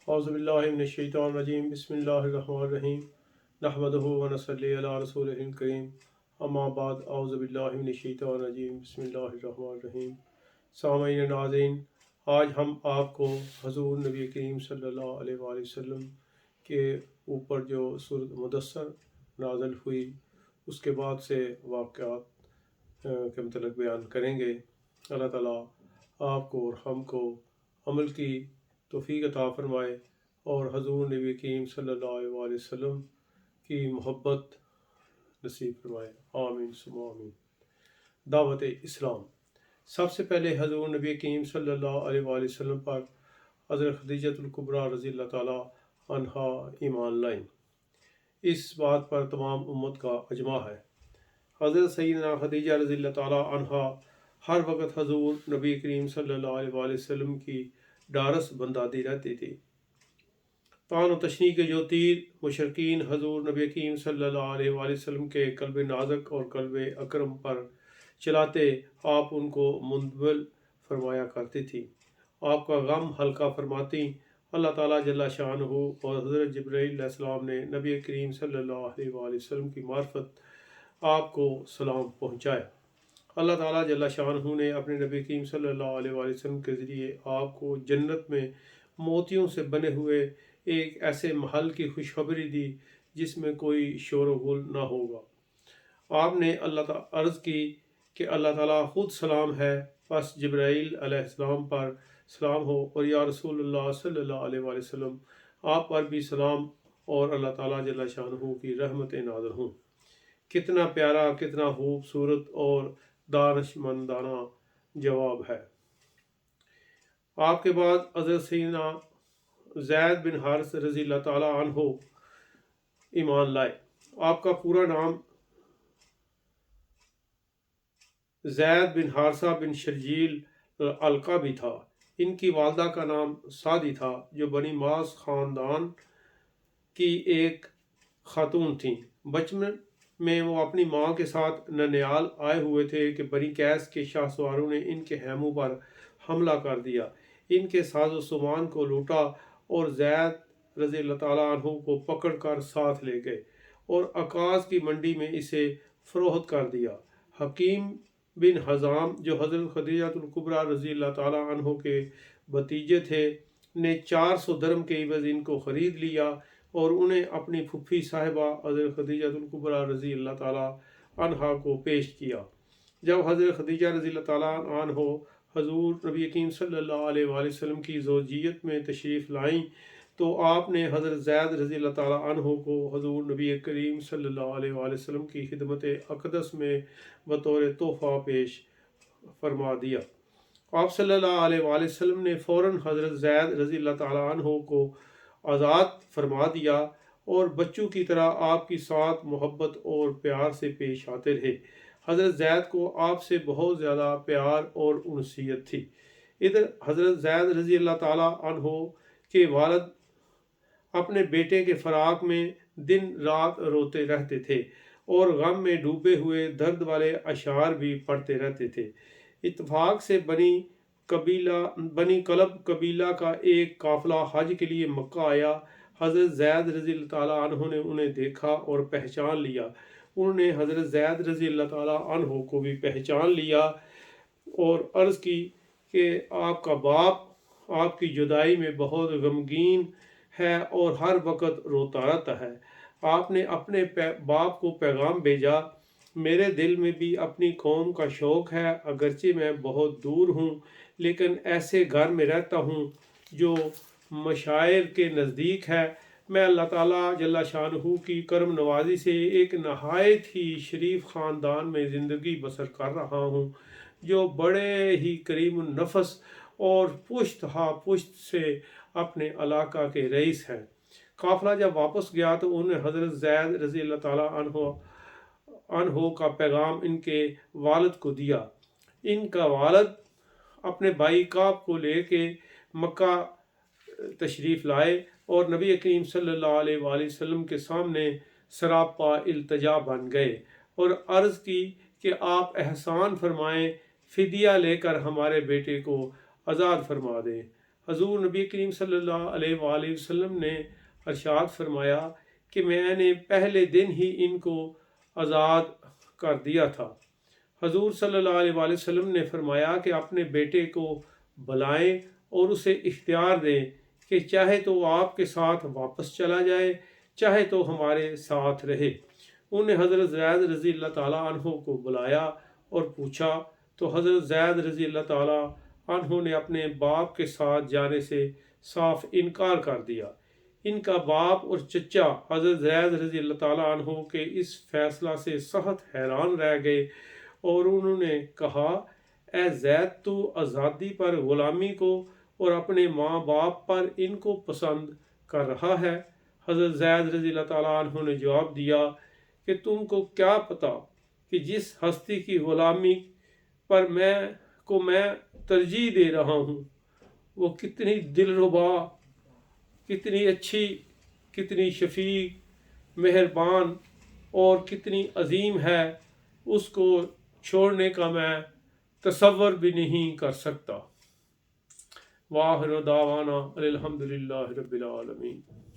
اعوذ باللہ من الشیطان الرجیم بسم اللہ الرحمن الرحیم نحمدہ ونصلی علی رسولہ الکریم اما بعد اعوذ باللہ من الشیطان الرجیم بسم اللہ الرحمن الرحیم۔ سامعین ناظرین، آج ہم آپ کو حضور نبی کریم صلی اللہ علیہ وآلہ وسلم کے اوپر جو سورۃ مدثر نازل ہوئی اس کے بعد سے واقعات کے متعلق بیان کریں گے۔ اللہ تعالیٰ آپ کو اور ہم کو عمل کی توفیق عطا فرمائے اور حضور نبی کریم صلی اللہ علیہ وآلہ وسلم کی محبت نصیب فرمائے، آمین ثم آمین۔ دعوت اسلام۔ سب سے پہلے حضور نبی کریم صلی اللہ علیہ وآلہ وسلم پر حضرت خدیجۃ الکبریٰ رضی اللہ تعالیٰ عنہا ایمان لائیں۔ اس بات پر تمام امت کا اجماع ہے۔ حضرت سیدنا خدیجہ رضی اللہ تعالیٰ عنہا ہر وقت حضور نبی کریم صلی اللہ علیہ وآلہ وسلم کی ڈارس بندادی رہتی تھی۔ طعن و تشنیع کے جو تیر مشرکین حضور نبی کریم صلی اللہ علیہ وآلہ وسلم کے قلب نازک اور قلب اکرم پر چلاتے، آپ ان کو منزل فرمایا کرتی تھی، آپ کا غم ہلکا فرماتی۔ اللہ تعالیٰ جل شانہ اور حضرت جبرائیل علیہ السلام نے نبی کریم صلی اللہ علیہ وآلہ وسلم کی معرفت آپ کو سلام پہنچائے۔ اللہ تعالیٰ جل شانہ نے اپنے نبی کریم صلی اللہ علیہ وآلہ وسلم کے ذریعے آپ کو جنت میں موتیوں سے بنے ہوئے ایک ایسے محل کی خوشخبری دی جس میں کوئی شور و غل نہ ہوگا۔ آپ نے اللہ تعالیٰ عرض کی کہ اللہ تعالیٰ خود سلام ہے، پس جبرائیل علیہ السلام پر سلام ہو، اور یا رسول اللہ صلی اللہ علیہ وآلہ وسلم آپ پر بھی سلام اور اللہ تعالیٰ جل شانہ کی رحمتیں نازل ہوں۔ کتنا پیارا، کتنا خوبصورت اور دانش مندانہ جواب ہے۔ آپ کے بعد حضرت سیدنا زید بن حارث رضی اللہ تعالیٰ عنہ ایمان لائے۔ آپ کا پورا نام زید بن حارثہ بن شرجیل القابی تھا۔ ان کی والدہ کا نام سعدی تھا، جو بنی ماس خاندان کی ایک خاتون تھیں۔ بچپن میں وہ اپنی ماں کے ساتھ ننیال آئے ہوئے تھے کہ بنی قیس کے شاہ سواروں نے ان کے خیموں پر حملہ کر دیا، ان کے ساز و سامان کو لوٹا اور زید رضی اللہ تعالیٰ عنہ کو پکڑ کر ساتھ لے گئے اور عکاظ کی منڈی میں اسے فروخت کر دیا۔ حکیم بن حزام، جو حضرت خدیجہ الکبریٰ رضی اللہ تعالیٰ عنہ کے بھتیجے تھے، نے 400 درم کے عوض ان کو خرید لیا اور انہیں اپنی پھوپھی صاحبہ حضرت خدیجہ الکبریٰ رضی اللہ تعالیٰ عنہا کو پیش کیا۔ جب حضرت خدیجہ رضی اللہ تعالیٰ عنہ حضور نبی کریم صلی اللہ علیہ وآلہ وسلم کی زوجیت میں تشریف لائیں تو آپ نے حضرت زید رضی اللہ تعالیٰ عنہ کو حضور نبی کریم صلی اللہ علیہ وآلہ وسلم کی خدمت اقدس میں بطور تحفہ پیش فرما دیا۔ آپ صلی اللہ علیہ وآلہ وسلم نے فوراً حضرت زید رضی اللہ تعالیٰ عنہ کو آزاد فرما دیا اور بچوں کی طرح آپ کی ساتھ محبت اور پیار سے پیش آتے رہے۔ حضرت زید کو آپ سے بہت زیادہ پیار اور انسیت تھی۔ ادھر حضرت زید رضی اللہ تعالیٰ عنہ کے والد اپنے بیٹے کے فراق میں دن رات روتے رہتے تھے اور غم میں ڈوبے ہوئے درد والے اشعار بھی پڑھتے رہتے تھے۔ اتفاق سے بنی کلب قبیلہ کا ایک قافلہ حج کے لیے مکہ آیا۔ حضرت زید رضی اللہ تعالیٰ عنہ نے انہیں دیکھا اور پہچان لیا۔ انہوں نے حضرت زید رضی اللہ تعالیٰ عنہ کو بھی پہچان لیا اور عرض کی کہ آپ کا باپ آپ کی جدائی میں بہت غمگین ہے اور ہر وقت روتا رہتا ہے۔ آپ نے اپنے باپ کو پیغام بھیجا، میرے دل میں بھی اپنی قوم کا شوق ہے، اگرچہ میں بہت دور ہوں لیکن ایسے گھر میں رہتا ہوں جو مشاعر کے نزدیک ہے۔ میں اللہ تعالیٰ جل شانہ کی کرم نوازی سے ایک نہایت ہی شریف خاندان میں زندگی بسر کر رہا ہوں، جو بڑے ہی کریم النفس اور پشت ہا پشت سے اپنے علاقہ کے رئیس ہیں۔ قافلہ جب واپس گیا تو انہوں نے حضرت زید رضی اللہ تعالیٰ عنہ کا پیغام ان کے والد کو دیا۔ ان کا والد اپنے بھائی کعب کو لے کے مکہ تشریف لائے اور نبی کریم صلی اللہ علیہ وآلہ وسلم کے سامنے سراپا التجا بن گئے اور عرض کی کہ آپ احسان فرمائیں، فدیہ لے کر ہمارے بیٹے کو آزاد فرما دیں۔ حضور نبی کریم صلی اللہ علیہ وآلہ وسلم نے ارشاد فرمایا کہ میں نے پہلے دن ہی ان کو آزاد کر دیا تھا۔ حضور صلی اللہ علیہ وآلہ وسلم نے فرمایا کہ اپنے بیٹے کو بلائیں اور اسے اختیار دیں کہ چاہے تو وہ آپ کے ساتھ واپس چلا جائے، چاہے تو ہمارے ساتھ رہے۔ انہوں نے حضرت زید رضی اللہ تعالیٰ عنہ کو بلایا اور پوچھا تو حضرت زید رضی اللہ تعالیٰ عنہ نے اپنے باپ کے ساتھ جانے سے صاف انکار کر دیا۔ ان کا باپ اور چچا حضرت زید رضی اللہ تعالیٰ عنہ کے اس فیصلہ سے سخت حیران رہ گئے اور انہوں نے کہا، اے زید، تو آزادی پر غلامی کو اور اپنے ماں باپ پر ان کو پسند کر رہا ہے؟ حضرت زید رضی اللہ تعالیٰ عنہ نے جواب دیا کہ تم کو کیا پتا کہ جس ہستی کی غلامی پر میں ترجیح دے رہا ہوں وہ کتنی دلربا، کتنی اچھی، کتنی شفیق، مہربان اور کتنی عظیم ہے، اس کو چھوڑنے کا میں تصور بھی نہیں کر سکتا۔ وآخر دعوانا الحمدللہ رب العالمین۔